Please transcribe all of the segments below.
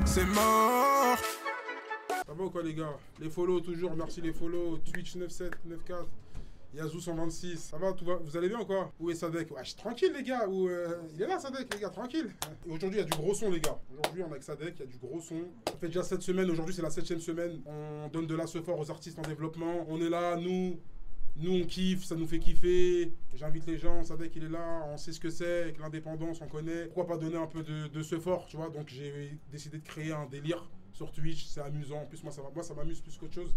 C'est mort. Ça va ou quoi les gars? Les follow toujours, merci les follow. Twitch 9794. Yazoo 126, ça va, tout va, vous allez bien ou quoi? Où est Sadek? Ouais, tranquille les gars, il est là Sadek les gars, tranquille. Et aujourd'hui il y a du gros son les gars, aujourd'hui on est avec Sadek, il y a du gros son. Ça fait déjà 7 semaines, aujourd'hui c'est la 7e semaine, on donne de la support aux artistes en développement, on est là, nous on kiffe, ça nous fait kiffer. J'invite les gens, Sadek il est là, on sait ce que c'est, avec l'indépendance on connaît. Pourquoi pas donner un peu de support, tu vois? Donc j'ai décidé de créer un délire sur Twitch, c'est amusant, en plus moi ça m'amuse plus qu'autre chose.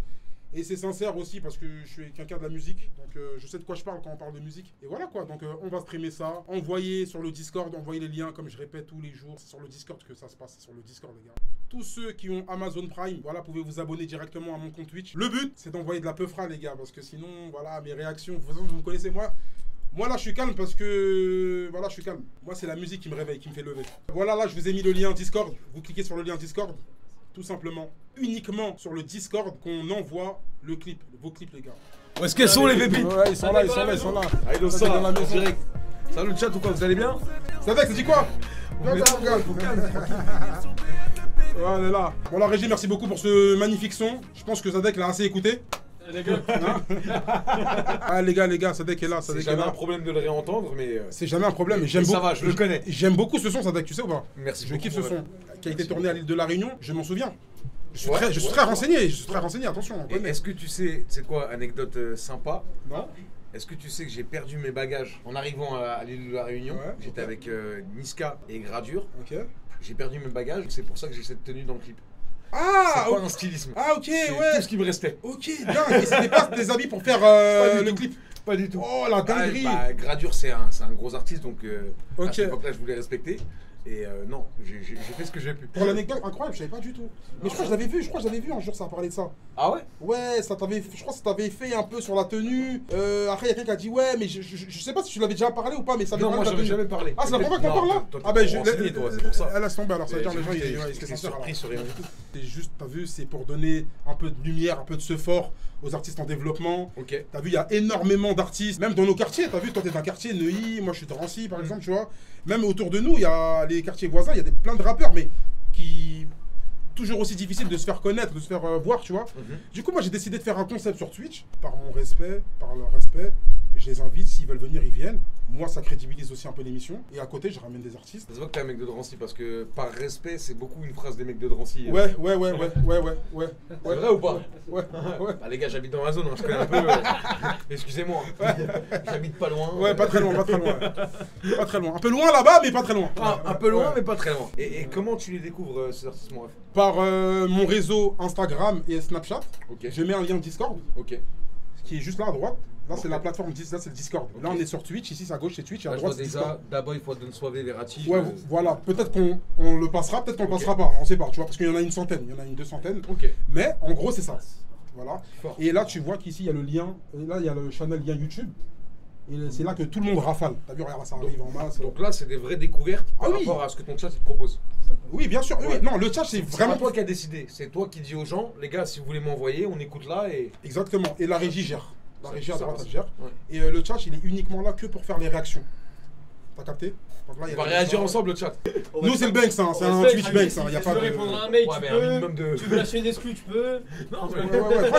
Et c'est sincère aussi parce que je suis quelqu'un de la musique, donc je sais de quoi je parle quand on parle de musique. Et voilà quoi, donc on va streamer ça, envoyer sur le Discord, envoyer les liens comme je répète tous les jours. C'est sur le Discord que ça se passe, c'est sur le Discord les gars. Tous ceux qui ont Amazon Prime, voilà, pouvez vous abonner directement à mon compte Twitch. Le but, c'est d'envoyer de la peufra les gars, parce que sinon, voilà, mes réactions, de toute façon vous me connaissez moi. Moi là je suis calme parce que, voilà je suis calme. Moi c'est la musique qui me réveille, qui me fait lever. Voilà là je vous ai mis le lien Discord, vous cliquez sur le lien Discord. Tout simplement, uniquement sur le Discord qu'on envoie le clip, vos clips les gars. Où est-ce qu'elles sont les pépites? Ouais, ils sont là. Allez, dans ça, dans la maison direct. Salut le chat ou quoi, vous allez bien? Sadek, ça dit quoi? Ouais, on est là. Bon la régie, merci beaucoup pour ce magnifique son. Je pense que Sadek l'a assez écouté. Ah les gars, Sadek est là. C'est jamais un problème de le réentendre, mais... C'est jamais un problème, mais j'aime beaucoup. Ça va, je le connais. J'aime beaucoup ce son, Sadek, tu sais ou pas? Merci beaucoup. Je kiffe ce son. Qui a été tourné à l'île de la Réunion, je m'en souviens. Je suis très renseigné, attention. Est-ce que tu sais, c'est quoi, anecdote sympa? Non. Est-ce que tu sais que j'ai perdu mes bagages en arrivant à l'île de la Réunion? J'étais avec Niska et Gradure. J'ai perdu mes bagages, c'est pour ça que j'ai cette tenue dans le clip. Ah, c'est pas un stylisme. Ah ok, c'est ouais. tout ce qui me restait. Ok, dingue. Et c'était pas des habits pour faire le clip? Pas du tout. Oh la dinguerie. Gradure c'est un gros artiste, donc à cette époque-là je voulais respecter. Et non, j'ai fait ce que j'ai pu. Pour l'anecdote incroyable, je savais pas du tout. Mais je crois que je l'avais vu un jour, ça a parlé de ça. Ah ouais? Ouais, je crois que ça t'avait fait un peu sur la tenue. Après, il y a quelqu'un qui a dit ouais, mais je sais pas si tu l'avais déjà parlé ou pas, mais ça avait non, moi j'avais jamais parlé. Ah, c'est la première fois qu'on parle là? Ah ben c'est pour ça. Elle a tombé alors, ça veut dire les gens, ils étaient surpris sur rien du tout. C'est juste, t'as vu, c'est pour donner un peu de lumière, un peu de support aux artistes en développement. Ok. T'as vu, il y a énormément d'artistes, même dans nos quartiers. T'as vu, toi t'es d'un quartier, Neuilly, moi je suis de Drancy par exemple, tu vois. Même autour de nous, il y a les quartiers voisins, il y a plein de rappeurs, mais qui... toujours aussi difficile de se faire connaître, de se faire voir, tu vois. Du coup, moi j'ai décidé de faire un concept sur Twitch, par mon respect, par leur respect. Je les invite, s'ils veulent venir, ils viennent. Moi, ça crédibilise aussi un peu l'émission. Et à côté, je ramène des artistes. Ça se voit que t'es un mec de Drancy, parce que par respect, c'est beaucoup une phrase des mecs de Drancy. Ouais. C'est vrai ou pas? Ouais. Bah les gars, j'habite dans la zone, hein, je connais un peu. Excusez-moi. J'habite pas loin. Ouais, pas très loin. Pas très loin. Un peu loin là-bas, mais pas très loin. Un peu loin, mais pas très loin. Et comment tu les découvres, ces artistes, mon ref? Par mon réseau Instagram et Snapchat. Ok. Je mets un lien Discord. Ok. Qui est juste là à droite. Là, c'est la plateforme, là, c'est le Discord. Là, on est sur Twitch. Ici, c'est à gauche, c'est Twitch. Et à droite, c'est Discord. D'abord, il faut donner soirée Verratti. Ouais, voilà. Peut-être qu'on le passera, peut-être qu'on le passera pas. On sait pas, tu vois, parce qu'il y en a une centaine. Il y en a une 200. Ok. Mais en gros, c'est ça. Voilà. Fort. Et là, tu vois qu'ici, il y a le lien. Et là, il y a le channel lien YouTube. Et c'est là que tout le monde rafale. T'as vu, regarde, ça arrive en masse. Donc là, c'est des vraies découvertes par rapport à ce que ton chat te propose. Oui, bien sûr. Oui. Non, le chat, c'est vraiment toi qui as décidé. C'est toi qui dis aux gens, les gars, si vous voulez m'envoyer, on écoute là et... Exactement. Et la régie gère. La régie à droite, elle gère. Ouais. Et le chat, il est uniquement là que pour faire les réactions. T'as capté? Donc là, on va réagir ensemble, le chat. Nous, c'est le Banks, hein. C'est un Twitch Banks. Il y a pas de... répondre à un mail, tu veux lâcher des exclus, tu peux. Non, mais... Ouais.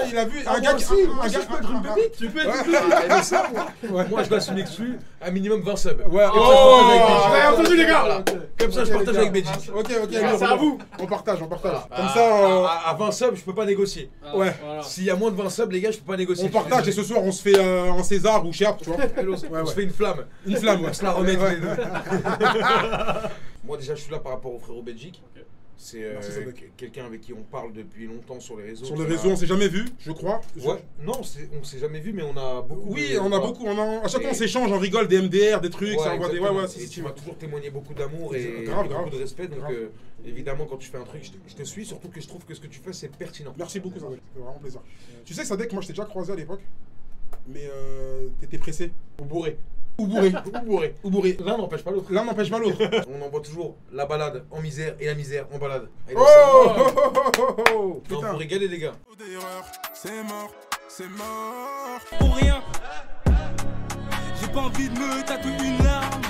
Il a vu un gars qui... Un gars qui peut être une pépite. Tu peux être Moi, je lâche une exclue, un minimum 20 subs. Ouais. Oh, entendu les gars. Comme ça, je partage avec Béji. Ok. C'est à vous. On partage. Comme ça... À 20 subs, je peux pas négocier. Ouais. S'il y a moins de 20 subs, les gars, je peux pas négocier. On partage et ce soir, on se fait un César ou Chiap, tu vois. On se fait une flamme. Une flamme, ouais. On se la remet tous les deux. Moi, déjà, je suis là par rapport au frérot Belgique. C'est quelqu'un avec qui on parle depuis longtemps sur les réseaux. Sur les réseaux, on s'est jamais vu, je crois. Ouais, non, on s'est jamais vu, mais on a beaucoup. Oui, on a beaucoup. À chaque fois, on s'échange, on rigole, des MDR, des trucs, ça envoie des. Ouais, et tu m'as toujours témoigné beaucoup d'amour et beaucoup de respect. Donc, évidemment, quand tu fais un truc, je te suis, surtout que je trouve que ce que tu fais, c'est pertinent. Merci beaucoup, Sadek. C'est vraiment plaisir. Tu sais, Sadek, moi, je t'ai déjà croisé à l'époque, mais t'étais pressé. Ou bourré. Ou bourré. L'un n'empêche pas l'autre. On envoie toujours la balade en misère et la misère en balade. Oh, putain. Faut régaler les gars. C'est mort. Pour rien. J'ai pas envie de me tatouer une larme.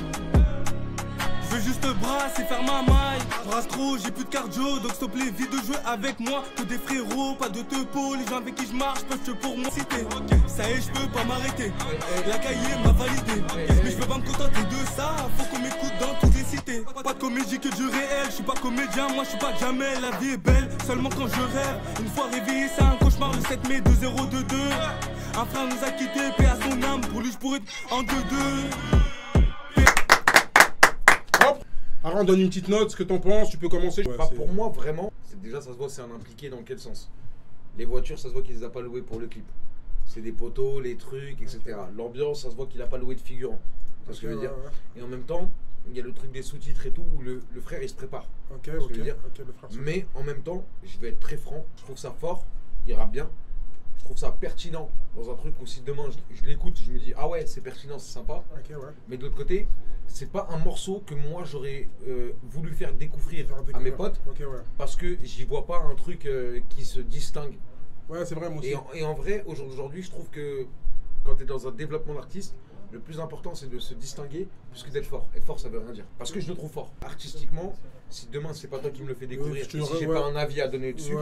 Je veux juste brasser, faire ma maille. Brasse trop, j'ai plus de cardio, donc s'il te plaît, vite de jouer avec moi. Que des frérots, pas de tepo, les gens avec qui je marche peuvent que pour moi citer. Ça y est, je peux pas m'arrêter. La cahier m'a validé. Mais je peux pas me contenter de ça, faut qu'on m'écoute dans toutes les cités. Pas de comédie que du réel, je suis pas comédien, moi je suis pas jamais. La vie est belle, seulement quand je rêve. Une fois réveillé, c'est un cauchemar, le 7 mai 2022. Un frère nous a quittés, paix à son âme, pour lui je pourrais être en 2-2. Alors on donne une petite note, ce que t'en penses, tu peux commencer. Ouais, pour moi, vraiment, déjà ça se voit, c'est un impliqué dans quel sens. Les voitures, ça se voit qu'il les a pas louées pour le clip. C'est des poteaux, les trucs, etc. L'ambiance, ça se voit qu'il a pas loué de figurant. C'est ce que je veux dire. Et en même temps, il y a le truc des sous-titres et tout, où le frère il se prépare. Ok, ok, je veux dire. le frère. Mais en même temps, je vais être très franc, je trouve ça fort, il rappe bien. Je trouve ça pertinent dans un truc où si demain je l'écoute, je me dis ah ouais c'est pertinent, c'est sympa. Okay, ouais. Mais de l'autre côté, c'est pas un morceau que moi j'aurais voulu faire découvrir à mes potes, okay, ouais. parce que j'y vois pas un truc qui se distingue. Ouais, c'est vrai, moi aussi. Et en vrai, aujourd'hui, je trouve que quand tu es dans un développement d'artiste, le plus important c'est de se distinguer plus que d'être fort. Être fort, ça veut rien dire. Parce que je le trouve fort. Artistiquement, si demain c'est pas toi qui me le fais découvrir, si j'ai pas un avis à donner dessus.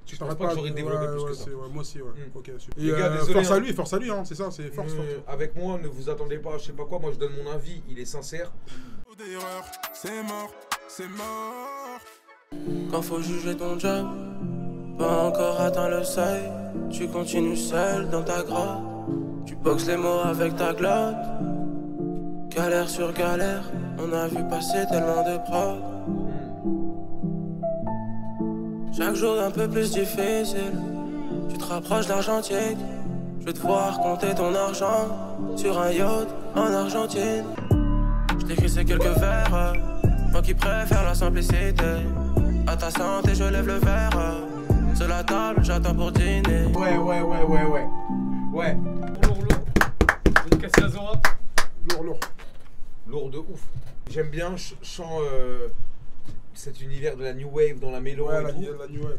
Je pense pas que j'aurais développé plus que ça. Moi aussi, ouais. Ok, super. Les gars, désolé, force force à lui, hein, c'est ça, c'est force. Avec moi, ne vous attendez pas, je sais pas quoi, moi je donne mon avis, il est sincère. C'est mort, c'est mort. Quand faut juger ton job, pas encore atteint le seuil. Tu continues seul dans ta grotte. Tu boxes les mots avec ta glotte. Galère sur galère, on a vu passer tellement de prod. Chaque jour un peu plus difficile. Tu te rapproches d'Argentine. Je veux te voir compter ton argent sur un yacht en Argentine. Je t'écris ces quelques vers, moi qui préfère la simplicité. À ta santé je lève le verre. Sur la table j'attends pour dîner. Ouais. Lourd. Une cassée à Zora. Lourd de ouf. J'aime bien, je sens cet univers de la new wave dans la mélo. Ouais, et la tout. new wave.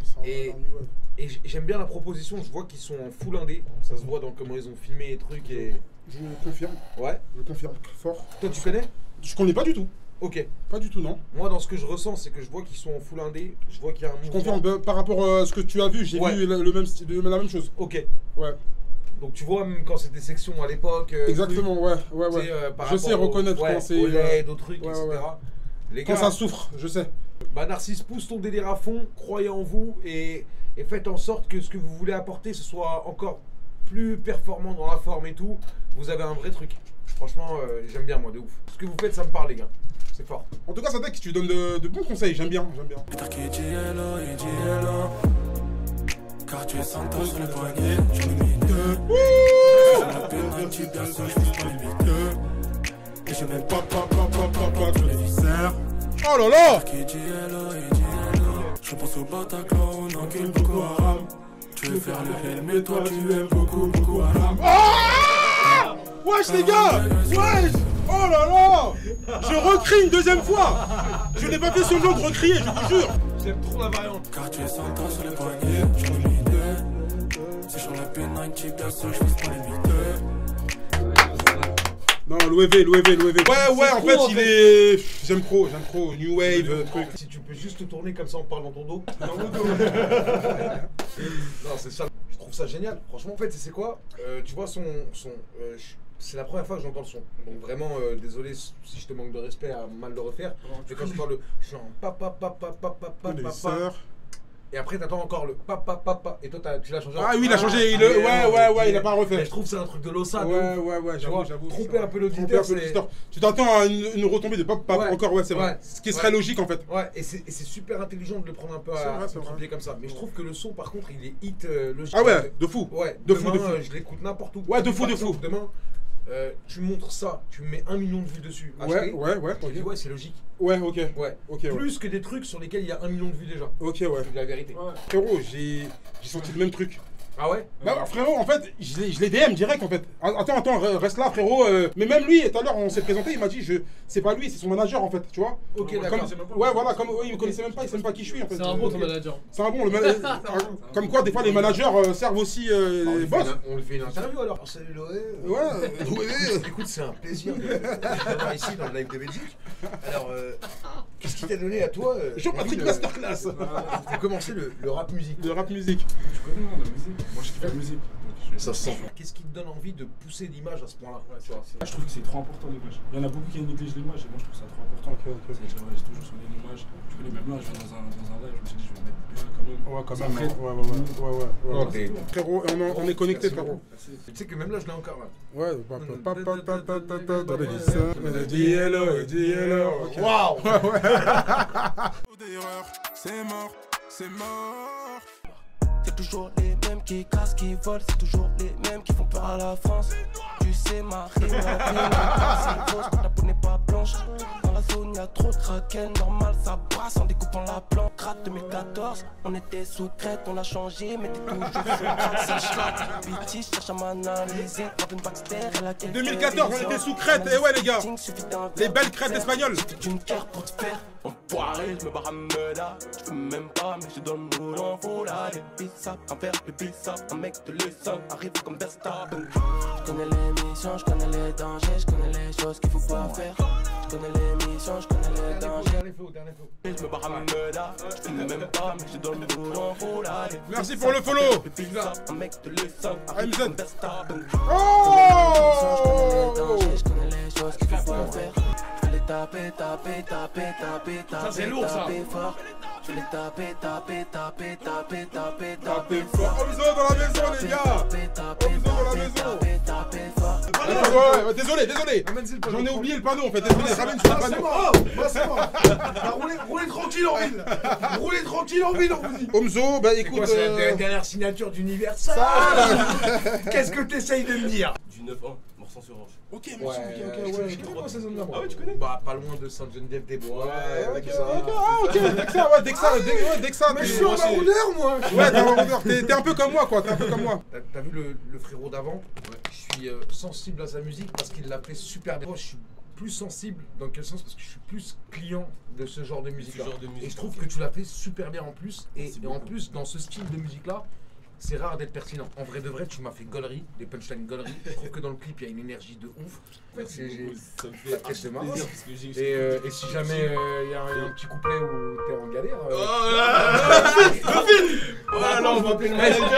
Et j'aime bien la proposition, je vois qu'ils sont en full indé. Ça se voit dans comment ils ont filmé les trucs et... Je confirme. Ouais. Je confirme fort. Toi tu connais? Je connais pas du tout. Ok. Pas du tout, non. Moi dans ce que je ressens, c'est que je vois qu'ils sont en full indé. Je vois qu'il y a un mouvement. Je confirme, par rapport à ce que tu as vu, j'ai vu la même chose. Ok. Ouais. Donc tu vois, même quand c'était section à l'époque. Exactement, ouais. Je sais reconnaître quand c'est. Au LED, au truc, etc. Les quand gars, ça souffre, je sais. Bah Narcisse, pousse ton délire à fond, croyez en vous et faites en sorte que ce que vous voulez apporter, ce soit encore plus performant dans la forme et tout. Vous avez un vrai truc. Franchement, j'aime bien moi, de ouf. Ce que vous faites, ça me parle les gars. C'est fort. En tout cas, Sadek, tu donnes de bons conseils, j'aime bien. Car tu es sans toi sur le poignet, je me mets deux. Un petit perso, je fais pas les deux. Et je mets pas tous les viscères. Oh là là! Qui dit hello, il dit hello. Je pense au Bataclan, on encule Boko Haram. Tu veux faire le haine, mais toi tu aimes beaucoup Haram. Ah! Wesh les gars! Wesh! Oh là là! Je recrie une deuxième fois! Je n'ai pas fait ce genre de recrier, je vous jure! J'aime trop la variante. Car tu es sans toi sur les poignets, je me mets deux. C'est sur la peine, un petit perso, je fais pas les miteux. Non, l'OEV. Ouais, en fait, il est... J'aime trop, New Wave, truc. Si tu peux juste te tourner comme ça, on parle dans ton dos. Non, c'est ça. Je trouve ça génial. Franchement, en fait, c'est quoi? Tu vois, c'est la première fois que j'entends le son. Donc vraiment, désolé si je te manque de respect à mal le refaire. Mais quand je parle, je suis en papa. Et après, t'attends encore le papa. Et toi, tu l'as changé. Ah oui, il a changé. Ouais, il a pas refait. Mais je trouve que c'est un truc de l'ossa. Ouais, j'avoue. Tromper un peu l'auditeur. Tu t'attends à une retombée de papa encore, ouais, c'est vrai. Ce qui serait logique en fait. Ouais, et c'est super intelligent de le prendre un peu à contre-pied comme ça. Mais je trouve que le son, par contre, il est hit logique. Ah ouais, de fou. Ouais, de fou. Je l'écoute n'importe où. Ouais, de fou. Demain, tu montres ça, tu mets 1 million de vues dessus. Ouais. Tu dis ouais, c'est logique. Ouais, ok. Plus que des trucs sur lesquels il y a 1 million de vues déjà. Ok, ouais. C'est la vérité. Frérot, j'ai senti le même truc. Ah ouais? Bah frérot, en fait, je l'ai DM direct en fait. Attends, reste là frérot. Mais même lui, tout à l'heure, on s'est présenté, il m'a dit, c'est pas lui, c'est son manager en fait, tu vois. Ok, d'accord. Ouais, voilà, comme il me connaissait même pas, il sait même pas qui je suis en fait. C'est un bon ton manager. C'est un bon, comme quoi, des fois, les managers servent aussi les boss. On lui fait une interview alors. Salut Loé. Ouais, Écoute, c'est un plaisir de t'avoir ici dans le live de Belgique. Alors, qu'est-ce qui t'a donné à toi Jean-Patrick Masterclass. Pour commencer le rap musique. Le rap musique. Tu connais la musique? Moi je kiffe la musique. Ça se sent. Qu'est-ce qui te donne envie de pousser l'image à ce point-là? Je trouve que c'est trop important l'image. Il y en a beaucoup qui négligent l'image et moi je trouve ça trop important. C'est toujours sur l'image. Tu connais, même là, je vais dans un live, je me suis dit, je vais mettre bien quand même. Ouais, quand même. Ouais. Frérot, on est connecté, frérot. Tu sais que même là, je l'ai encore là. Ouais, dis hello. Waouh! C'est mort, c'est mort. C'est toujours les mêmes qui cassent, qui volent, c'est toujours les mêmes qui font peur à la France. Tu sais ma rime, c'est fausse, ta peau n'est pas blanche. Dans la zone y'a trop de kraken, normal ça brasse en découpant la planque. Crack 2014, on était sous crête, on a changé, mais t'es toujours sous crête. Ça chlatte, Bitty, cherche à m'analyser. Dans une Baxter, elle a quelques 2014, on était sous crête, et ouais les gars, les belles crêtes espagnoles. J'ai une carte pour te faire enfoiré, je me barre à Meda. Je peux même pas, mais je donne le moule en faux là. Les pissas, un verre, le pissa, un mec de l'Essonne arrive comme Verstappen. Je connais les missions, je connais les dangers, je connais les choses qu'il faut pas faire. Je connais les missions, je connais les dangers. Dernier faux. Je me barre à Meda. Je peux même pas, mais je donne le moule en faux là. Merci pour le follow. Le pissa, un mec de l'Essonne arrive comme Verstappen. Oh! Je connais les choses qu'il faut pas faire. Taper Ça, c'est lourd, ça. fort. Je vais les taper fort. Omzo dans la maison, les gars. Omzo dans la maison. Ouais, désolé. J'en ai oublié le panneau en fait. Désolé, ramène sur le panneau. C'est bon. Roulez tranquille en ville. Roulez tranquille en ville, on vous dit. Omzo, bah écoute. C'est la dernière signature d'Universal. Qu'est-ce que t'essayes de me dire? Du 9-1, Morsan sur Roche. Ok, Ouais, ouais. je connais pas ces zones-là. Ah ouais, tu connais? Bah, pas loin de Sainte-Geneviève-des-Bois. Dexa. Mais je suis un baroudeur, moi. Ouais, t'es un baroudeur. T'es un peu comme moi, quoi. T'as vu le frérot d'avant? Je suis sensible à sa musique parce qu'il l'a fait super bien. Moi, je suis plus sensible, dans quel sens? Parce que je suis plus client de ce genre de musique-là. Et je trouve que tu l'as fait super bien en plus. Et en plus, dans ce style de musique-là, c'est rare d'être pertinent. En vrai de vrai, tu m'as fait gaulerie, des punchlines gaulerie. Je trouve que dans le clip, il y a une énergie de ouf. Ça me fait la caisse de Mars. plaisir parce que j'ai. Et si jamais il y a un petit couplet où t'es en galère. Non, on va appeler le manager.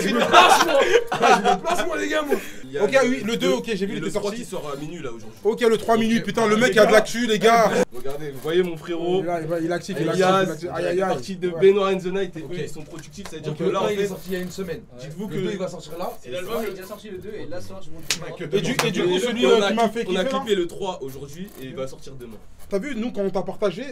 Je me place, moi, les gars, moi. Ok, oui, le 2, ok, j'ai vu, il était Le 3 sorti. qui sort à minuit là aujourd'hui. Ok, le 3 minutes, putain, le mec a de l'actu, les gars. Regardez, vous voyez mon frérot. Il est actif, Elias, Aïe, aïe, aïe. partie de Benoît and the Night et eux ils sont productifs, ça veut dire que là en il est fait. sorti il y a une semaine. Dites-vous Le 2 il que. va sortir là. Et l'album il est déjà sorti le 2 et là sort je vous le Et du coup, celui on a qui m'a fait on a kiffer, clippé le 3 aujourd'hui et il va sortir demain. t'as vu, nous, quand on t'a partagé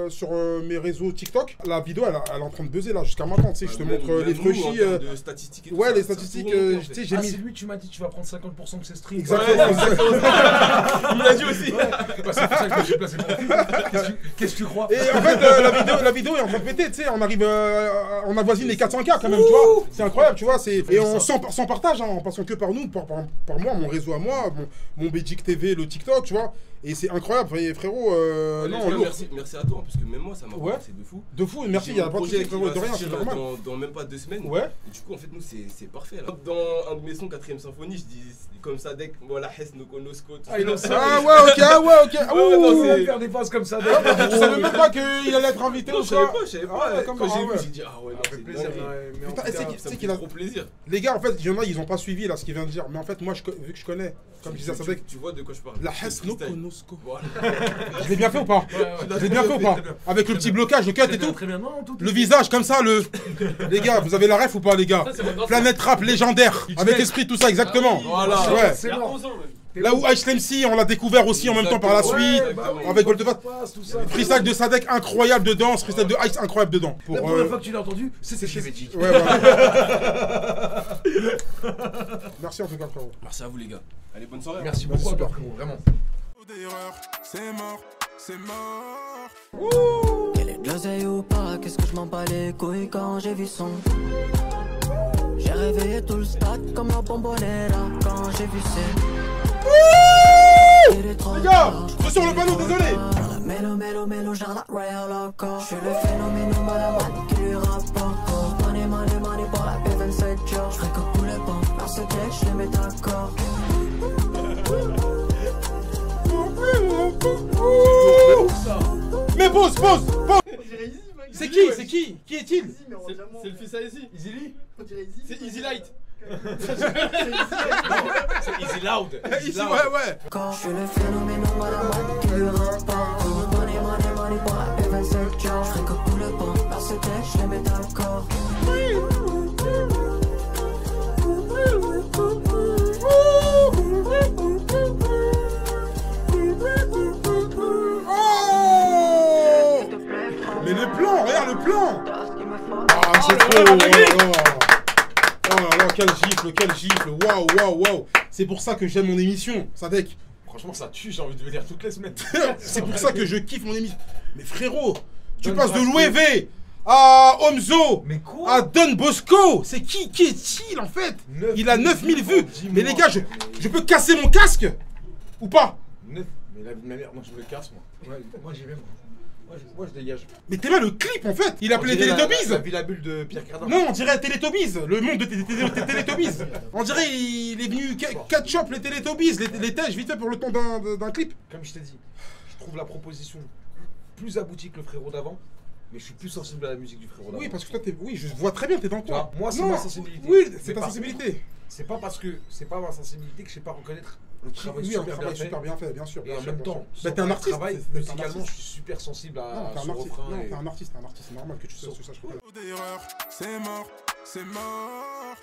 sur mes réseaux TikTok, la vidéo, elle est en train de buzzer là jusqu'à maintenant. Tu sais, je te montre les fruits. De statistiques et tout Ouais, ça, les ça statistiques, tourne, en tu fait. sais, j'ai mis. C'est lui, tu m'as dit, tu vas prendre 50% de ses streams. Exactement. Il me l'a dit aussi. C'est pour ça que je me suis placé pour lui. Qu'est-ce que tu crois? Et en fait, la vidéo est en train de péter, tu sais, on arrive, on avoisine les 400K quand même, tu vois. C'est incroyable, tu vois. Et on sans partage, hein, en passant que par nous, par moi, mon réseau à moi, mon Belgique TV, le TikTok, tu vois. Et c'est incroyable, frérot. Non, lourd. Merci à toi, parce que même moi, ça m'a Ouais. c'est de fou. De fou, merci, il y a pas de soucis, frérot, de rien, c'est normal. Dans même pas 2 semaines. Ouais. Et du coup, en fait, nous, c'est parfait. Là. Dans un de mes sons, 4ème symphonie, je dis comme ça, dès que voilà, Hess, Nokonosko, tout ça. Ah ouais, ok, ah ouais, ok. On Ouh. va faire des phases comme ça. Tu savais même pas qu'il allait être invité Non, ou je savais quoi? pas, je savais Ah pas. ouais, Quand comme ça, j'ai vu, ouais. j'ai dit, ah ouais, non, Ça fait c'est plaisir. dingue. Putain, Ça c'est me qu'il fait a trop plaisir. Les gars, en fait, il y en a, ils ont pas suivi là ce qu'il vient de dire. Mais en fait, moi, vu que je connais, comme je disais à Sadek, Tu vois de quoi je parle. la C'est Hess freestyle. Nokonosko. Voilà. Je l'ai bien fait ou pas? Je l'ai bien fait ou pas? Avec le petit blocage, le cut et tout. Très bien, non, tout. Le visage comme ça, les gars, vous avez la ref ou pas, les gars? Planète rap légendaire, avec esprit, tout ça, exactement. Voilà. Ouais. C'est mort. Là où Ice MC, on l'a découvert aussi en même temps par la suite. Avec Voltefast. Freestyle de Sadek incroyable dedans, freestyle de Ice incroyable dedans. La première fois que tu l'as entendu, c'est chez Magic. Ouais, voilà. Merci en tout cas, frérot. Merci à vous, les gars. Allez, bonne soirée. Merci beaucoup, super. frérot, vraiment. C'est mort, c'est mort. Qu'elle est de l'oseille ou pas, qu'est-ce que je m'en bats les couilles quand j'ai vu son. J'ai réveillé tout le stade comme la bombonera quand j'ai vu c'est. Les gars, je suis sur le panneau, désolé. Mélo, mélo, mélo, genre la Royal Loco. Je suis le phénomène, malaman qui lui rapporte. Money, money, money pour la P27 Joe. Je ferai que pour le bon, dans ce deck, je les mets d'accord. Mais pause. C'est qui Qui est-il? C'est le fils à Easy. Easy Lee. C'est Easy Light. C'est Easy Loud. Ici, ouais. Je suis le phénomène, malaman qui lui rapporte. Money, money, money pour la P27 Joe. Je ferai que pour le bon, dans ce deck, je les mets d'accord. Mais le plan, regarde le plan. Ah, c'est trop. Oh là là, quel gifle. Waouh. C'est pour ça que j'aime mon émission, Sadek. Franchement, ça tue, j'ai envie de venir toutes les semaines. C'est pour ça que je kiffe mon émission. Mais frérot, tu passes de l'OEV à Omzo, mais quoi, à Don Bosco. C'est qui est-il en fait? Il a 9000 vues. Mais les gars, je peux casser mon casque ou pas? 9. Mais la mère, moi je me le casse, moi. Ouais, moi j'y vais, moi je dégage. Mais t'es là le clip en fait. Il appelait Télétobies. La Villa Bulle de Pierre Cardin. Non, on dirait Télétobies. Le monde de Télétobies. On dirait il est venu catch-up les Télétobies, les tèches vite fait pour le temps d'un clip. Comme je t'ai dit, je trouve la proposition plus aboutie que le frérot d'avant. Mais je suis plus sensible à la musique du frérot d'avant. Oui, parce que toi, oui, je vois très bien, t'es dans quoi. Moi, c'est ma sensibilité. Oui, c'est ta sensibilité. C'est pas parce que c'est pas ma sensibilité que je sais pas reconnaître le travail super bien fait, bien sûr. Et en même temps, t'es un artiste. Musicalement, je suis super sensible à ce refrain. Non, t'es un artiste, c'est normal que tu saches ça. C'est mort.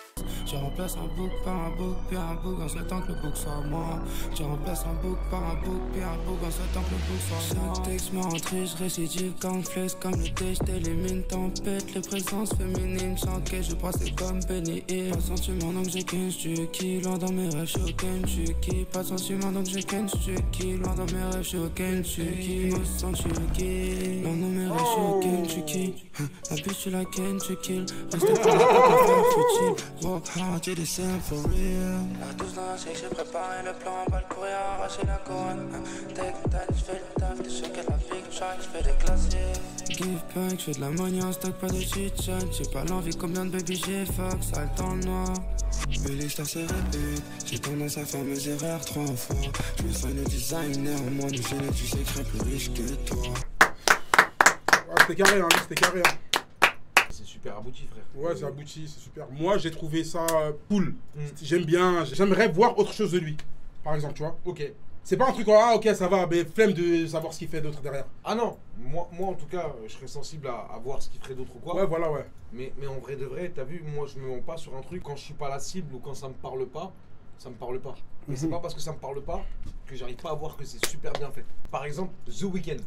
Je remplace un bouc par un bouc, puis un bouc en souhaitant que le bouc soit moi. Je remplace un bouc par un bouc, puis un bouc en souhaitant que le bouc soit moi. Chaque texte me rentré, je récidive comme flex, comme le thé, je t'élimine, tempête. Les présences féminines, chanquées, je brassais comme Benny Hill. Pas de sentiment donc j'ai qu'un qui loin dans mes rêves, je suis au Kentucky. Pas de sentiment donc j'ai qu'un qui loin dans mes rêves, je suis au Kentucky. Me sens Kentucky, loin dans mes rêves, je suis au Kentucky. La bitch tu la Kentucky, reste pas là pour faire futile. Walk hard, j'ai des scènes for real. La douce dans la sec, j'ai préparé le plan, on va le courir, arracher la couronne. Take that, je fais le taf, t'es sûr qu'elle a big track, je fais des classiques. Give back, je fais de la money en stock, pas de chit-chat. J'ai pas l'envie, combien de baby j'ai fuck, sale dans le noir. Mais l'histoire se répète, j'ai tendance à faire mes erreurs 3 fois. Je me sens le designer, moi, le génie du secret plus riche que toi. C'était carré, c'était carré. C'est super abouti, frère. Ouais, c'est abouti, c'est super. Moi, j'ai trouvé ça cool. J'aime bien, j'aimerais voir autre chose de lui, par exemple, tu vois. Ok. C'est pas un truc, ah ok, ça va, mais flemme de savoir ce qu'il fait d'autre derrière. Ah non, moi en tout cas, je serais sensible à voir ce qu'il ferait d'autre ou quoi. Ouais, voilà, ouais. Mais en vrai de vrai, t'as vu, moi je me mens pas sur un truc, quand je suis pas la cible ou quand ça me parle pas, ça me parle pas. Mais c'est pas parce que ça me parle pas que j'arrive pas à voir que c'est super bien fait. Par exemple, The Weeknd.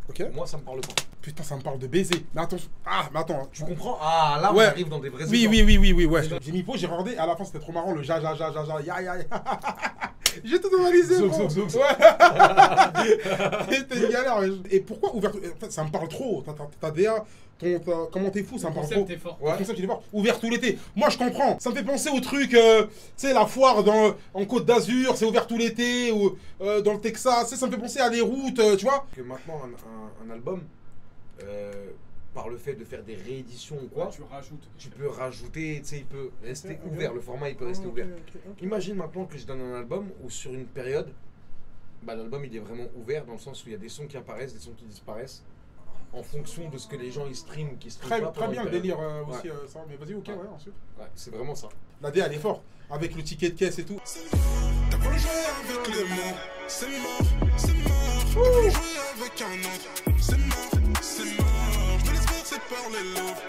Ok. Moi ça me parle pas. Putain, ça me parle de baiser. Mais attends, tu comprends? Ah là, on arrive dans des vrais Oui, ouais. J'ai mis pause, j'ai regardé, à la fin c'était trop marrant, le ya, j'ai tout analysé. Zouk. Ouais. C'était une galère. Et pourquoi ouvert? En fait, ça me parle trop. Ta DA, comment t'es fou, ça me parle trop. Ouais. Le concept, il est fort. Ouvert tout l'été. Moi, je comprends. Ça me fait penser au truc, tu sais, la foire en Côte d'Azur, c'est ouvert tout l'été, ou dans le Texas. Ça me fait penser à des routes, tu vois. Que maintenant, un album, par le fait de faire des rééditions ou quoi, tu peux rajouter, tu sais, il peut rester ouvert, le format il peut rester ouvert. Imagine maintenant que je donne un album où sur une période, bah, l'album il est vraiment ouvert dans le sens où il y a des sons qui apparaissent, des sons qui disparaissent, en fonction de ce que les gens ils streament ou qui streament pas. Très bien le délire aussi, ça, mais vas-y, ok, ouais, ensuite. Ouais, c'est vraiment ça. La DA elle est forte, avec le ticket de caisse et tout. T'as pas joué avec les mots, c'est mort. T'as pas joué avec un autre, c'est mort. Je me laisse bercer par les loves.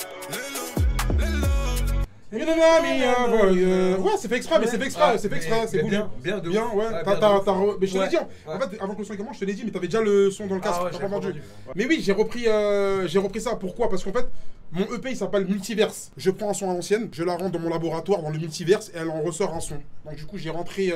Ouais, c'est fait exprès, mais c'est fait exprès, c'est voulu. Bien, ouais. Mais je te l'ai dit, en fait, avant que le son commence, je te l'ai dit, mais t'avais déjà le son dans le casque, t'as pas vendu. Mais oui, j'ai repris ça. Pourquoi? Parce qu'en fait, mon EP il s'appelle Multiverse. Je prends un son à l'ancienne, je la rentre dans mon laboratoire, dans le multiverse, et elle en ressort un son. Donc du coup, j'ai rentré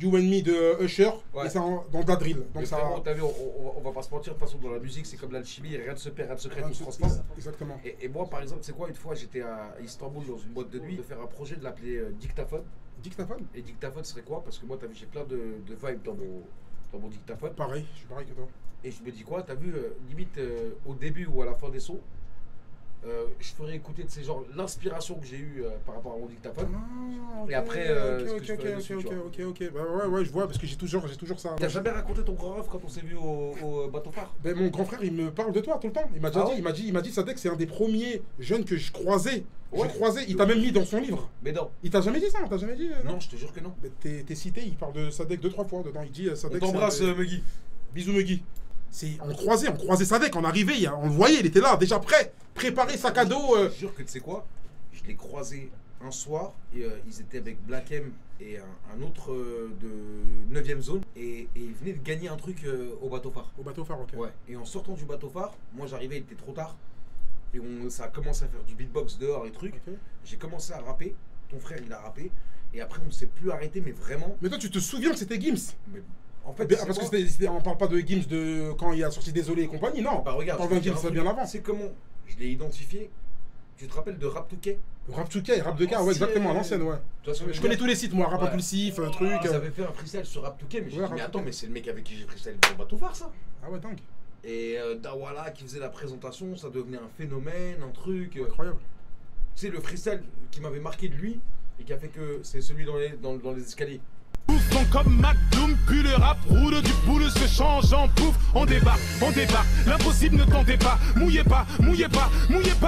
You and Me de Usher, Ouais. et c'est dans de la drill. Donc Mais ça. vraiment, t'as vu, on va pas se mentir, de toute façon, dans la musique, c'est comme l'alchimie, rien ne se perd, rien ne se crée, tout se transforme. Exactement. Et moi, par exemple, c'est quoi, une fois, j'étais à Istanbul dans une boîte de nuit, de faire un projet de l'appeler Dictaphone. Dictaphone? Et Dictaphone, ce serait quoi? Parce que moi, t'as vu, j'ai plein de vibes dans mon dictaphone. Pareil, je suis pareil que toi. Et je me dis quoi, t'as vu, limite au début ou à la fin des sons, je ferais écouter de ces genres l'inspiration que j'ai eue par rapport à mon dictaphone. Ah, Et après, ce que je ferais dessus, tu vois. ok. Bah ouais, je vois, parce que j'ai toujours ça. T'as jamais raconté ton grand rêve quand on s'est vu au bateau phare? Ben, mon grand frère, il me parle de toi tout le temps. Il m'a déjà Ah dit, ouais il m'a dit, Sadek, c'est un des premiers jeunes que je croisais. Ouais. Il t'a même mis dans son livre. Mais non. Il t'a jamais dit ça, t'as jamais dit Non, je te jure que non. Ben, t'es cité, il parle de Sadek 2-3 fois dedans. Il dit On Sadek. t'embrasse, Muggy. Bisous Muggy. On croisait Sadek, on arrivait, on le voyait, il était là, déjà prêt, préparé, sac à dos. Je te jure que tu sais quoi, je l'ai croisé un soir, et ils étaient avec Black M et un autre de 9ème zone, et ils venaient de gagner un truc au bateau phare. Au bateau phare, ok. Ouais, et en sortant du bateau phare, moi j'arrivais, il était trop tard, et ça a commencé à faire du beatbox dehors et trucs. Ok. J'ai commencé à rapper, ton frère il a rappé, et après on s'est plus arrêté, mais vraiment. Mais toi, tu te souviens que c'était Gims? Mais, en fait, Parce que on parle pas de Gims de quand il a sorti Désolé et compagnie, non. Bah regarde, on parle d'un Gims bien avant. C'est comment je l'ai identifié. Tu te rappelles de Rap 2K? Rap 2K, Rap 2K, ouais, exactement, à l'ancienne, ouais. Je Je connais tous les sites, moi, Rap Ouais. Impulsif, truc. Ils avaient fait un freestyle sur Rap 2K, mais j'ai Ouais, dit, mais Rap attends, 2K. mais c'est le mec avec qui j'ai freestyle dans le bateau phare, ça. Ah ouais, dingue. Et Dawala qui faisait la présentation, ça devenait un phénomène, un truc. Incroyable. Tu sais, le freestyle qui m'avait marqué de lui et qui a fait que c'est celui dans les escaliers. Sont comme McDoom, puis le rap roule du boule se change en pouf. On débarque, l'impossible ne tentez pas. Mouillez pas,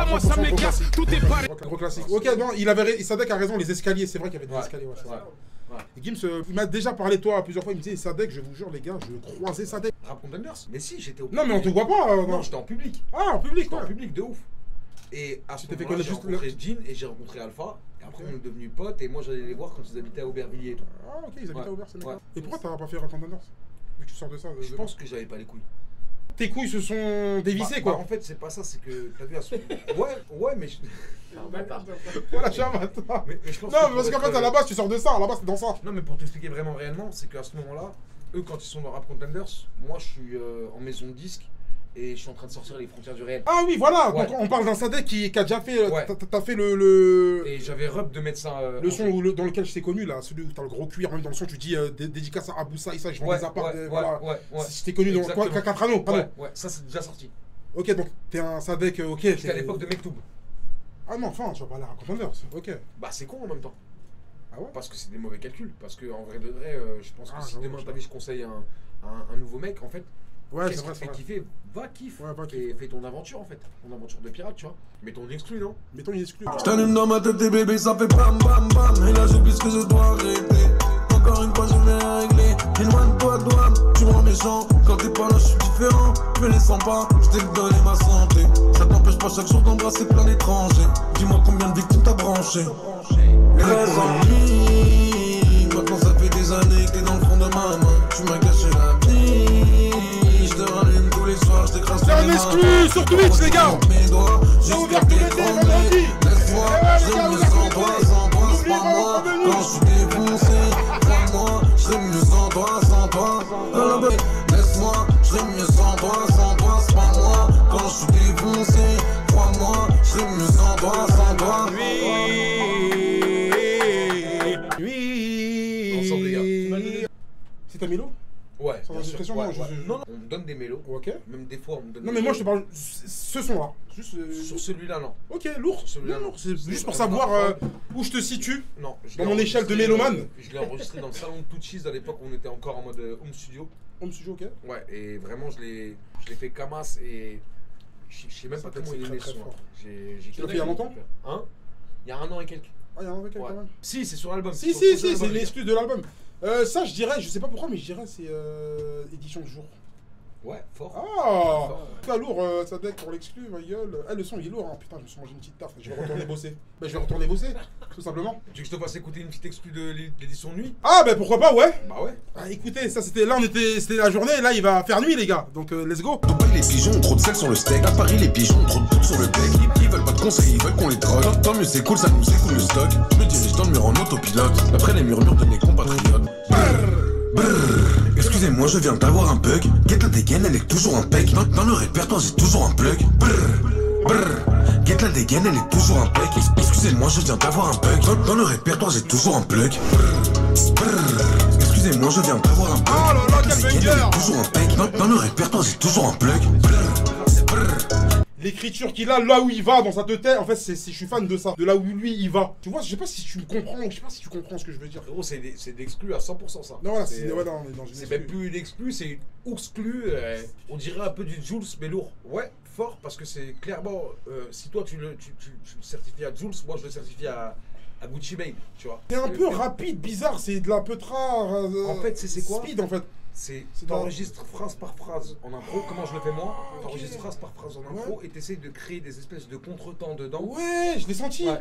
moi ça me les casse, tout est pas. Gros classique. Ok, non, Sadek a raison, les escaliers, c'est vrai qu'il y avait des escaliers, ouais. Et Gims, il m'a déjà parlé de toi plusieurs fois, il me disait Sadek, je vous jure les gars, je croisais Sadek. Rap Contenders? Mais si, j'étais au Non mais on te voit pas. Non, j'étais en public. Ah, en public, J'étais ouais. en public de ouf. Et à ce Tu t'es fait moment-là, j'ai connaître rencontré Jean et j'ai rencontré Alpha. Et après, on est devenus potes et moi j'allais les voir quand ils habitaient à Aubervilliers et tout. Ah ok, ils habitaient à Aubert, c'est Ouais. Et pourquoi t'as pas fait Rap Contenders? Vu que tu sors de ça. Je pense que j'avais pas les couilles. Tes couilles se sont dévissées, Bah, quoi. en fait, c'est pas ça, c'est que t'as vu à son. Ouais, mais. Voilà, j'aime toi. Mais je pense Non, que mais parce pour qu'en fait, être- à la base, tu sors de ça, à la base, c'est dans ça. Non, mais pour t'expliquer vraiment réellement, c'est qu'à ce moment-là, eux, quand ils sont dans Rap Contenders, moi je suis en maison de disque et je suis en train de sortir les frontières du réel. Ah oui, voilà, Ouais. donc on parle d'un Sadek qui a déjà fait. Ouais. T'as fait le Et j'avais rep de mettre ça. le son dans lequel je t'ai connu, là, celui où t'as le gros cuir, même dans le son, tu dis dédicace à Abou Saïssa, je vends des apparts. Voilà. Je t'ai connu dans quoi, Exactement. 4 anneaux. Ouais, ça c'est déjà sorti. Ok, donc t'es un Sadek, ok. J'étais à l'époque de Mektoub. Ah non, enfin, tu vas pas aller à Contenders, ok. Bah c'est con en même temps. Ah ouais? Parce que c'est des mauvais calculs. Parce que en vrai de vrai, je pense que Ah, si j'avoue, demain je t'as vu, je conseille un nouveau mec, en fait, Ouais, qu'est-ce c'est vrai, qui c'est te fait vrai. kiffer? Va kiffe. Ouais, va Fais ton aventure en fait. Ton aventure de pirate, tu vois. Mais ton exclu, non? Mettons une exclue. J't'allume dans ma tête et bébé ça fait bam bam bam. Et là j'oublie ce que je dois arrêter. Encore une fois je vais régler. Éloigne-toi douane, tu me rends méchant. Quand t'es pas là je suis différent. Je me les sens pas, je t'ai donné ma santé. Ça t'empêche pas chaque jour d'embrasser plein d'étrangers. Dis-moi combien de victimes t'as branché. 13 ans et demi. Maintenant ça fait des années que t'es dans le fond de ma main. Tu m'as gâché la vie. Je te rallume tous les soirs, je t'écrase tous C'est les un matins. exclu sur Twitch, les gars! Mes doigts, C'est ouvert jusqu'à tout tes l'été, vendredi! Laisse-moi, je serai mieux sans toi, sans toi, c'est pas moi. Quand je suis défoncé, crois-moi, je serai mieux sans toi, sans toi. Laisse-moi, je serai mieux sans toi, c'est pas moi. Quand je suis défoncé, crois-moi, je serai mieux sans toi, sans toi. Ensemble, les Oui. C'est ta mélo? Ouais. Sans bien sûr. indiscrétion, Ouais, non, ouais. je- Non, on me donne des mélos. Ok. Même des fois, on me donne Non, des mais moi je te mélos. parle. Ce son-là. Juste. Sur celui-là, non. Ok, lourd. Celui-là, Lourd. non. C'est C'est juste pour pas savoir grave. où je te situe. Non. je Dans l'ai mon échelle de enregistré, mélomane. Je l'ai enregistré dans le salon de Touchis à l'époque où on était encore en mode home studio. Home studio, ok. Ouais, et vraiment, je l'ai fait Kamas et je sais même pas Ça, comment c'est il est très, né très ce son. fort. Tu l'as fait il y a longtemps? Hein? Il y a 1 an et quelques. Ah, il y a un avec elle Ouais. quand même. Si, c'est sur l'album. Si, sur si, le prochain si, c'est album, une les gars. exclue de l'album. Ça, je dirais, je sais pas pourquoi, mais je dirais c'est édition de jour. Ouais, fort. Ah, très lourd, Sadek pour l'exclu, ma gueule. Ah, le son il est lourd, hein. Putain, je me suis mangé une petite tarte. Je vais retourner bosser. Bah, je vais retourner bosser, tout simplement. Tu veux que je te fasse écouter une petite exclue de l'édition de nuit? Ah, bah pourquoi pas, ouais. Bah ouais. Ah, écoutez, ça c'était là, c'était la journée, là il va faire nuit, les gars. Donc, let's go. Dubaï, les pigeons ont trop de sel sur le steak. À Paris, les pigeons ont trop de poudre sur le bec. Ils veulent pas de conseils, ils veulent qu'on les drogue. Tant mieux, c'est cool, ça nous écoule le stock. Je me dirige dans le mur en autopilote. Après les murmures de mes compatriotes. Excusez-moi, je viens d'avoir un bug. Get la dégaine, elle est toujours en pec. Dans le répertoire, j'ai toujours un plug. Brrr, brrr. Get la dégaine, elle est toujours en pec. Excusez-moi, je viens d'avoir un bug. Dans le répertoire, j'ai toujours un plug. Brrr, brrr. Excusez-moi, je viens d'avoir un bug. Oh là là, quel banger! Toujours en pec. Dans le répertoire, j'ai toujours un plug. Brrr, brrr. L'écriture qu'il a là où il va dans sa tête, en fait, je suis fan de ça, de là où lui il va. Tu vois, je sais pas si tu me comprends, je sais pas si tu comprends ce que je veux dire. Frérot, c'est d'exclu à 100% ça. Non, voilà, c'est ouais, non, on est dans une c'est même plus une exclu, c'est une exclu. On dirait un peu du Jules, mais lourd. Ouais, fort, parce que c'est clairement. Si toi tu le certifies à Jules, moi je le certifie à Gucci Mane, tu vois. C'est un peu rapide, bizarre, c'est de la peu rare. En fait, c'est quoi? Speed en fait. C'est t'enregistres phrase par phrase en impro. Comment je le fais moi? T'enregistres phrase par phrase en impro et t'essayes de créer des espèces de contretemps dedans. Ouais, je l'ai senti. Ouais.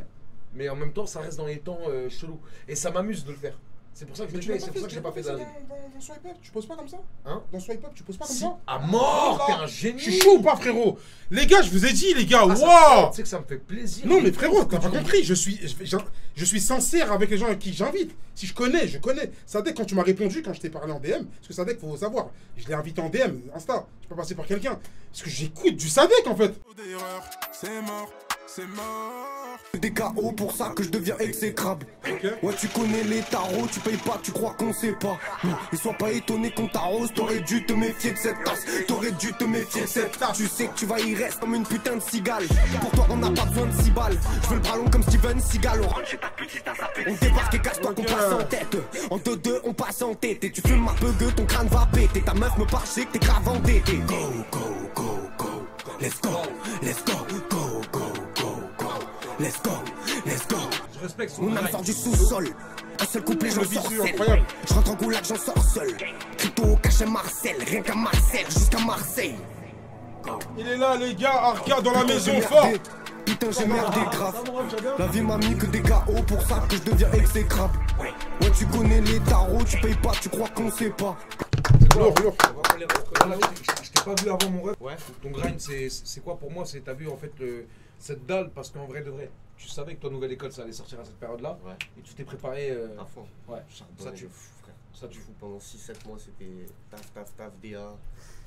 Mais en même temps, ça reste dans les temps chelous. Et ça m'amuse de le faire. C'est pour ça que je le fais, c'est pour ça que je l'ai pas fait dans Swipe Up, tu poses pas comme ça? Hein? Dans Swipe Up, tu poses pas comme ça? À mort, t'es un génie! Je suis chaud ou pas, frérot? Les gars, je vous ai dit, les gars, waouh! Tu sais que ça me fait plaisir. Non, mais frérot, t'as pas compris, je suis sincère avec les gens à qui j'invite. Si je connais. Sadek, quand tu m'as répondu, quand je t'ai parlé en DM, parce que Sadek, faut savoir, je l'ai invité en DM, Insta, je peux passer par quelqu'un. Parce que j'écoute du Sadek, en fait. C'est mort, c'est mort. Des KO pour ça que je deviens exécrable. Okay. Ouais, tu connais les tarots, tu payes pas, tu crois qu'on sait pas. Non, et sois pas étonné qu'on t'arrose, t'aurais dû te méfier de cette tasse. T'aurais dû te méfier de cette tasse. Tu sais que tu vas y rester comme une putain de cigale. Pour toi, on n'a pas besoin de 6 balles. Je veux le bras long comme Steven Seagal. On débarque et casse-toi qu'on passe en tête. En 2-2, on passe en tête. Et tu fumes ma bugue, ton crâne va péter. Ta meuf me parle, c'est que t'es grave endetté. Go, go, go, go. Let's go, let's go, go, go, go, go. Let's go, let's go. Je respecte son On a sort du sous-sol. Un seul couplet, j'en sors seul. Incroyable. Je rentre en goulag, j'en sors seul. Crypto, cachet Marcel. Rien qu'à Marseille, jusqu'à Marseille. Il est là, les gars, Arca dans la maison, fort. Putain, j'ai merdé grave. La vie m'a mis que des KO pour ça que je deviens exécrable. Ouais, tu connais les tarots, tu payes pas, tu crois qu'on sait pas. Lourd. Je t'ai pas vu avant mon rêve. Ouais. Ton grind, c'est quoi pour moi? C'est t'as vu en fait cette dalle parce qu'en vrai de vrai, tu savais que toi nouvelle école ça allait sortir à cette période-là. Ouais. Et tu t'es préparé. À fond. Ouais. Ça tu fous, frère. Ça tu fous. Pendant 6-7 mois, c'était taf, DA.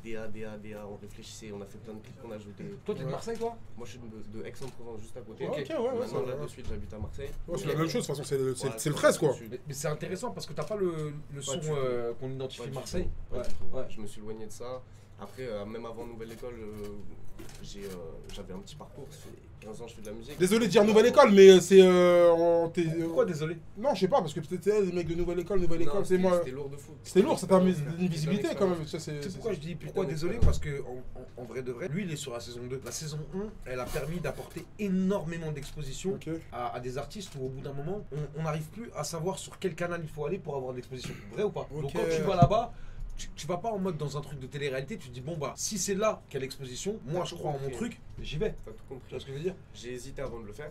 On réfléchissait, on a fait plein de clips qu'on a ajoutés. Toi, t'es de Marseille, toi? Moi, je suis de Aix-en-Provence, juste à côté. Ok, ouais. Maintenant, là de suite, j'habite à Marseille. Ouais, c'est la même chose, de toute façon, c'est le 13 quoi. Mais c'est intéressant parce que t'as pas le son qu'on identifie Marseille. Ouais. Je me suis éloigné de ça. Après, même avant Nouvelle École, j'avais un petit parcours. Ça fait 15 ans que je fais de la musique. Désolé de dire Nouvelle École, mais c'est. Pourquoi désolé? Non, je sais pas, parce que peut-être les mecs de Nouvelle École, c'est moi. C'était lourd de fou. C'était lourd, ça t'a mis une visibilité quand même. C'est pourquoi je dis pourquoi désolé? Parce que en vrai de vrai, lui il est sur la saison 2. La saison 1, elle a permis d'apporter énormément d'exposition à des artistes où au bout d'un moment, on n'arrive plus à savoir sur quel canal il faut aller pour avoir de l'exposition. Vrai ou pas? Donc quand tu vas là-bas, tu vas pas en mode dans un truc de télé-réalité, tu te dis bon bah si c'est là qu'il y a l'exposition, moi je crois en mon truc, j'y vais. T'as tout compris. Tu vois ce que je veux dire? J'ai hésité avant de le faire.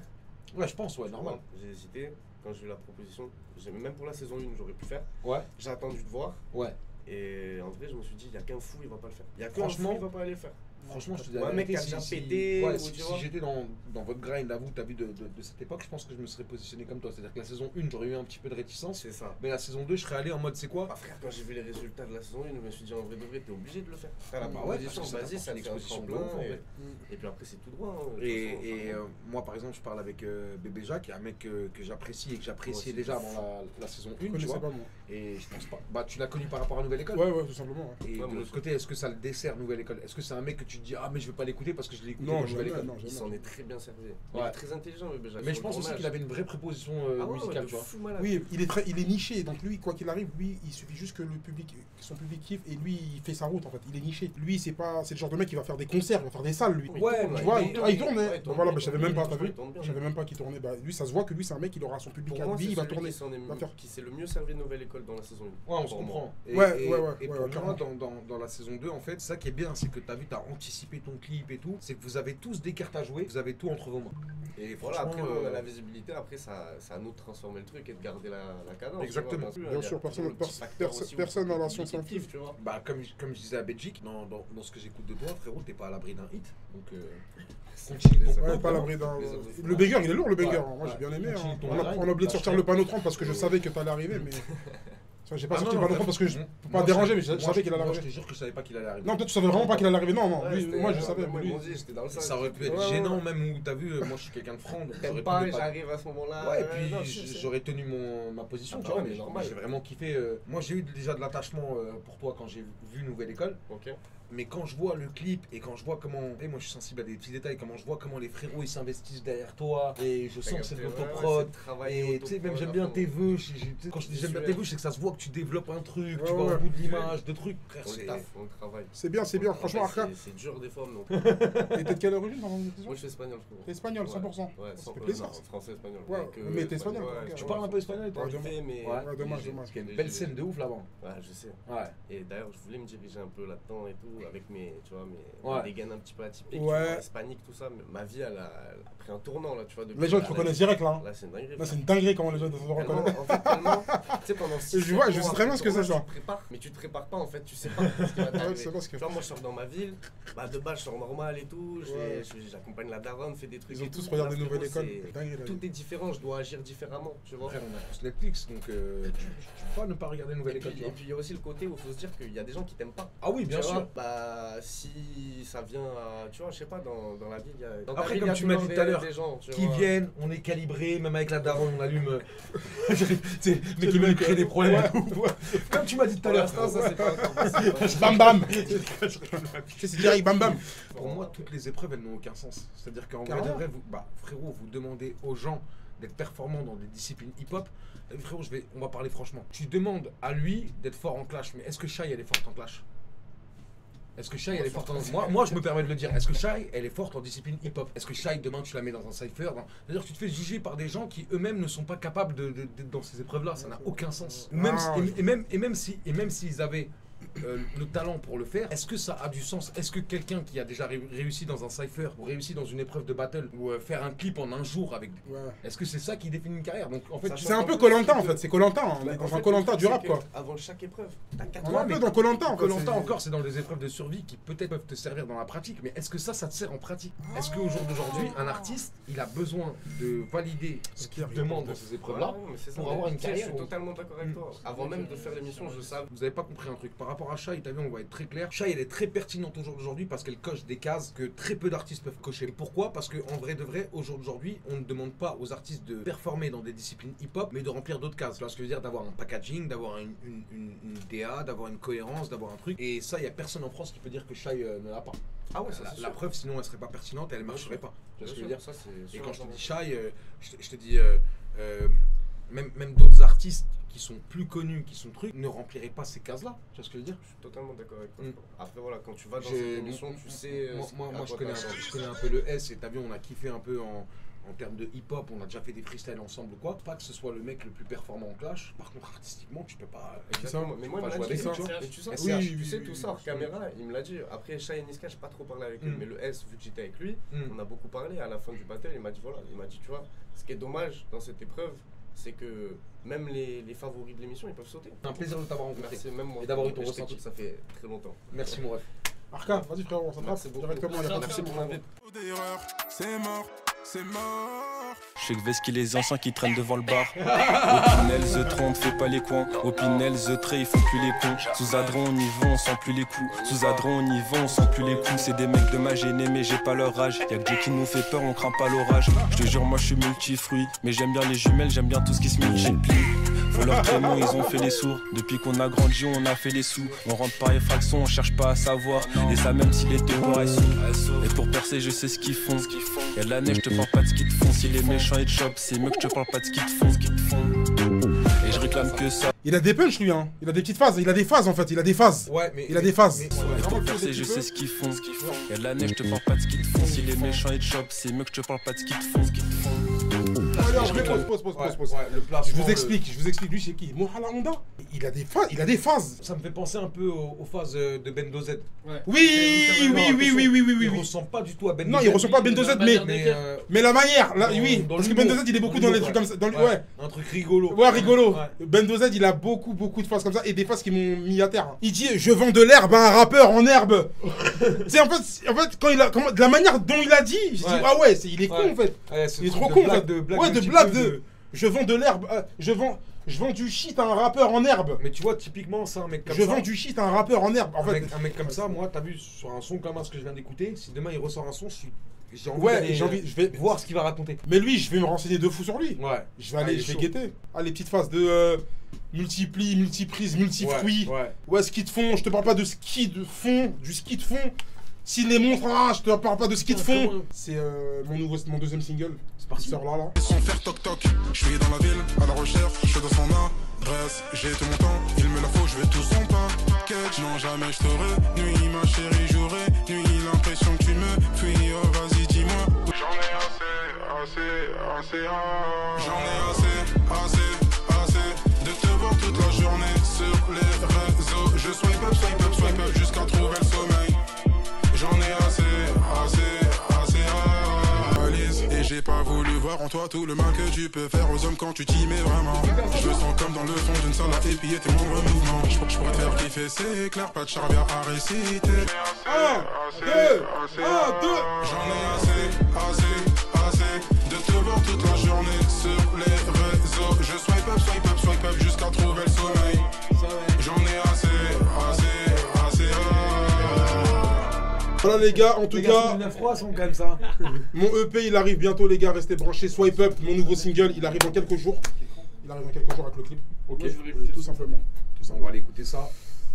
Ouais, je pense, ouais, normal. J'ai hésité quand j'ai eu la proposition. Même pour la saison 1, j'aurais pu faire. Ouais. J'ai attendu de voir. Ouais. Et en vrai, je me suis dit, il y a qu'un fou, il va pas le faire. Il y a qu'un fou, il va pas aller le faire. Franchement, je te dis, un mec qui a déjà pété. Si j'étais dans votre grind, là, vous, t'as vu de cette époque, je pense que je me serais positionné comme toi. C'est-à-dire que la saison 1, j'aurais eu un petit peu de réticence. C'est ça. Mais la saison 2, je serais allé en mode, c'est quoi? Ah, frère, quand j'ai vu les résultats de la saison 1, je me suis dit, en vrai de vrai, t'es obligé de le faire. T'as la proposition, vas-y, ça l'exposition plein. Et puis après, c'est tout droit. Et moi, par exemple, je parle avec Bébé Jacques, un mec que j'apprécie et que j'appréciais déjà avant la saison 1, tu vois. Et je pense pas. Bah, tu l'as connu par rapport à Nouvelle École? Ouais, tout simplement. Et de l'autre côté, est-ce que ça le dessert Nouvelle École? Est-ce que c'est un mec que tu te dis, ah, mais je vais pas l'écouter parce que je l'ai écouté dans Nouvelle École? Il s'en est très bien servi. Il est très intelligent, Bébé Jacques. Mais je pense aussi qu'il avait une vraie préposition musicale, tu vois. Oui, il est niché, donc lui, quoi qu'il arrive, lui, il suffit juste que son public kiffe et lui, il fait sa route en fait. Il est niché. Lui, c'est le genre de mec qui va faire des concerts, il va faire des salles, lui. Ouais, tu vois, il tournait. Voilà, je savais même pas, t'as vu? Je savais même pas qu'il tournait. Lui, ça se voit que lui, c'est un mec, il aura son public à lui, il va tourner. Qui s'est le mieux servi de Nouvelle École dans la saison 1. Ouais, on se comprend. Et pour moi, dans la saison 2, en fait, ça qui est bien, c'est que t'as vu, t'as anticipé ton clip et tout, c'est que vous avez tous des cartes à jouer, vous avez tout entre vos mains. Et voilà, après, on a la visibilité, après, c'est à nous de transformer le truc et de garder la cadence. Exactement. Bien sûr, personne n'a la science infuse, tu vois. Bah, comme je disais à Belgique, dans ce que j'écoute de toi, frérot, t'es pas à l'abri d'un hit. Donc, continue. Ouais, pas à l'abri d'un. Le banger, il est lourd, le banger. Moi, j'ai bien aimé. On a oublié de sortir le panneau 30 parce que je savais que t'allais arriver, mais. J'ai pas sorti le ballon parce que je peux pas déranger, mais je savais qu'il allait arriver. Je te jure que je savais pas qu'il allait arriver. Non, toi tu savais vraiment pas qu'il allait arriver. Non, moi je savais. Ça aurait pu être gênant, même où t'as vu, moi je suis quelqu'un de franc. T'aimes pas, j'arrive à ce moment-là. Ouais, et puis j'aurais tenu ma position, tu vois, mais j'ai vraiment kiffé. Moi j'ai eu déjà de l'attachement pour toi quand j'ai vu Nouvelle École. Mais quand je vois le clip et quand je vois comment, moi je suis sensible à des petits détails, comment je vois comment les frérots ils s'investissent derrière toi et je sens que c'est de l'autoprod et tu sais même j'aime bien tes vœux, quand je dis j'aime bien tes vœux c'est que ça se voit que tu développes un truc, tu vois au bout de l'image, de trucs, on travaille. C'est bien, franchement Arca. C'est dur des fois non. Et t'es de quelle origine dans Moi je suis espagnol je crois. T'es espagnol 100%. Ouais, ça fait plaisir. Français espagnol. Mais t'es espagnol. Tu parles un peu espagnol toi? Ouais, dommage. Parce qu'il y a une belle scène de ouf là-bas. Ouais, je sais. Ouais. Et d'ailleurs je voulais me diriger un peu là-dedans et tout avec mes des gains un petit peu atypiques, hispaniques, tout ça. Mais ma vie, elle a pris un tournant là, tu vois. Les gens te reconnaissent direct là. Là, c'est une dinguerie. Là, c'est une dinguerie comment les gens te reconnaissent. En fait, tellement, tu sais, pendant 6 mois, je sais très bien ce que c'est ça. Mais tu te prépares pas en fait, tu sais pas ce qui va t'arriver. Tu vois, moi je sors dans ma ville, de base je sors normal et tout, j'accompagne la daronne, fais des trucs. Ils ont tous regardé Nouvelle École. Tout est différent, je dois agir différemment, tu vois. Frère, on a tous Netflix, donc tu peux pas ne pas regarder Nouvelle École. Et puis il y a aussi le côté où il faut se dire qu'il y a des gens qui t'aiment pas. Ah oui, bien sûr. Si ça vient à, tu vois, je sais pas, dans la ville, il y a... Après, comme tu m'as dit tout à l'heure, qui viennent, on est calibré, même avec la daronne, on allume... mais qui veulent créer des problèmes. Comme tu m'as dit tout à l'heure. Ça, c'est pas encore bam bam. C'est direct, bam bam. Pour moi, toutes les épreuves, elles n'ont aucun sens. C'est-à-dire qu'en vrai de vrai, frérot, vous demandez aux gens d'être performants dans des disciplines hip-hop. Frérot, on va parler franchement. Tu demandes à lui d'être fort en clash, mais est-ce que Shai, elle est forte en clash? Est-ce que Shai elle est forte en... Moi je me permets de le dire. Est-ce que Shai elle est forte en discipline hip-hop? Est-ce que Shai demain tu la mets dans un cypher? C'est-à-dire que tu te fais juger par des gens qui eux-mêmes ne sont pas capables d'être dans ces épreuves-là. Ça n'a aucun sens. Même s'ils avaient le talent pour le faire, est-ce que ça a du sens? Est-ce que quelqu'un qui a déjà réussi dans un cypher ou réussi dans une épreuve de battle ou faire un clip en un jour avec... Est-ce que c'est ça qui définit une carrière? Donc en fait c'est un peu Koh-Lanta en fait, c'est Koh-Lanta, on est dans un Koh-Lanta du rap quoi. Avant chaque épreuve, on est un peu dans Koh-Lanta en fait. Koh-Lanta encore c'est dans des épreuves de survie qui peut-être peuvent te servir dans la pratique, mais est-ce que ça te sert en pratique? Est-ce qu'au jour d'aujourd'hui un artiste il a besoin de valider ce qu'il demande dans ces épreuves-là pour avoir une carrière? Je suis totalement d'accord avec toi. Avant même de faire l'émission, je savais. Vous avez pas compris un truc par rapport à Shai, t'as vu, on va être très clair. Shai elle est très pertinente au jour d'aujourd'hui parce qu'elle coche des cases que très peu d'artistes peuvent cocher. Pourquoi? Parce qu'en vrai de vrai, au jour d'aujourd'hui, on ne demande pas aux artistes de performer dans des disciplines hip-hop, mais de remplir d'autres cases. Tu vois ce que je veux dire? D'avoir un packaging, d'avoir une DA, d'avoir une cohérence, d'avoir un truc. Et ça, il n'y a personne en France qui peut dire que Shai ne l'a pas. Ah ouais, la preuve, sinon elle serait pas pertinente et elle marcherait pas. Tu vois ce que je veux dire? Ça, et quand je te dis Shai, je te dis même d'autres artistes qui sont plus connus, qui sont trucs, ne rempliraient pas ces cases-là. Tu vois ce que je veux dire? Je suis totalement d'accord avec toi. Après voilà, quand tu vas dans cette émission, tu sais... Moi je connais un peu le S et t'as vu, on a kiffé un peu en termes de hip-hop, on a déjà fait des freestyles ensemble ou quoi. Pas que ce soit le mec le plus performant en clash, par contre artistiquement tu peux pas... Mais moi il m'a dit ça, tu sais tout ça hors caméra, il me l'a dit. Après Shai et Niska, j'ai pas trop parlé avec lui, mais le S, vu que j'étais avec lui, on a beaucoup parlé. À la fin du battle, il m'a dit voilà, tu vois, ce qui est dommage dans cette épreuve, c'est que même les favoris de l'émission, ils peuvent sauter. C'est un plaisir de t'avoir rencontré. Merci, même moi. Et d'avoir eu ton ressenti. Ça fait très longtemps. Merci mon ref. Arca, vas-y frérot, on s'attrape directement. Merci pour l'invite. C'est mort, c'est mort. Je sais que Veski les anciens qui traînent devant le bar. Opinel, The 30, fais pas les coins. Opinel, The Tray, ils font plus les ponts. Sous Adron, on y va, on sent plus les coups. Sous Adron, on y va, on sent plus les coups. C'est des mecs de ma gênée, mais j'ai pas leur âge. Y'a que Dieu qui nous fait peur, on craint pas l'orage. Je te jure, moi je suis multifruit. Mais j'aime bien les jumelles, j'aime bien tout ce qui se multiplie. Faut leur crémon, ils ont fait les sourds. Depuis qu'on a grandi, on a fait les sous. On rentre par effraction, on cherche pas à savoir. Et ça même si les devoirs est sous. Et pour percer, je sais ce qu'ils font. Y'a de la neige, je te parle pas de ce qu'ils te font. Si les méchants ils te chopent, c'est mieux que je te parle pas de ce qu'ils te font. Et je réclame que ça. Il a des punchs lui hein. Il a des petites phases, il a des phases en fait, il a des phases. Ouais, mais il a des phases. Et pour percer, je sais ce qu'ils font. Y'a de la neige, je te parle pas de ce qu'ils te font. Si les méchants ils te chopent, c'est mieux que je te parle pas de ce qu'ils te font. Pause. Je vous explique, lui c'est qui? Mohala Honda. Il a des phases. Ça me fait penser un peu aux phases de Bendo Z. Oui. Il ressemble pas du tout à Bendo Z. Non, il ressemble pas à Bendo Z, mais la manière, là, oui. Parce que Bendo Z il est beaucoup dans les trucs comme ça. Ouais. Un truc rigolo. Ouais, rigolo. Bendo Z il a beaucoup de phases comme ça et des phases qui m'ont mis à terre. Il dit je vends de l'herbe à un rappeur en herbe. Tu sais en fait quand de la manière dont il a dit, je dis ah ouais, il est con en fait. Il est trop con en fait. Ouais, de blague de. Je vends de l'herbe, je vends du shit à un rappeur en herbe. Mais tu vois, typiquement, ça, un mec comme ça. Je vends du shit à un rappeur en herbe. En fait, un mec comme ça, moi, t'as vu sur un son comme ce que je viens d'écouter, si demain il ressort un son, j'ai envie je vais voir ce qu'il va raconter. Mais lui, je vais me renseigner de fou sur lui. Ouais. Je vais guetter. Ah, les petites phases de multiplie, multiprise, multifruits. Ouais, ski de fond. Je te parle pas de ski de fond, du ski de fond. Ciné-montre, je te parle pas de ski de fond. C'est mon deuxième single. C'est parti. Sort là. Sans faire toc toc, je suis dans la ville, à la recherche, je suis dans son adresse. J'ai tout mon temps, il me la faut, je vais tout son package. Non, jamais je t'aurai, nuit ma chérie, j'aurai nuit l'impression que tu me fuis. Oh, vas-y, dis-moi. J'en ai assez. J'en ai assez de te voir toute la journée sur les réseaux. Je swipe up jusqu'à trouver le sommeil. J'en ai assez. Et j'ai pas voulu voir en toi tout le mal que tu peux faire aux hommes quand tu t'y mets vraiment. Je me sens comme dans le fond d'une salle à épier tes moindres mouvements. Je pourrais te faire kiffer, c'est clair, pas de charbia à réciter. 1, 2, J'en ai assez de te voir toute la journée sur les réseaux. Je swipe up jusqu'à trouver le sommeil. J'en ai assez. Voilà les gars, en tout cas, sont comme ça. Mon EP il arrive bientôt les gars, restez branchés. Swipe Up, mon nouveau single, il arrive dans quelques jours. Il arrive dans quelques jours avec le clip. Ok, tout simplement. On va aller écouter ça.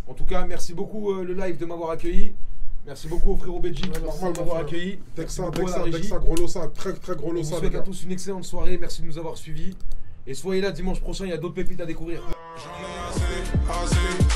En tout cas, merci beaucoup le live de m'avoir accueilli. Merci beaucoup au frérot Belgique de m'avoir accueilli. Dexa, gros losa, très gros losa. On vous souhaite à tous une excellente soirée, merci de nous avoir suivis. Et soyez là dimanche prochain, il y a d'autres pépites à découvrir. J'en ai assez.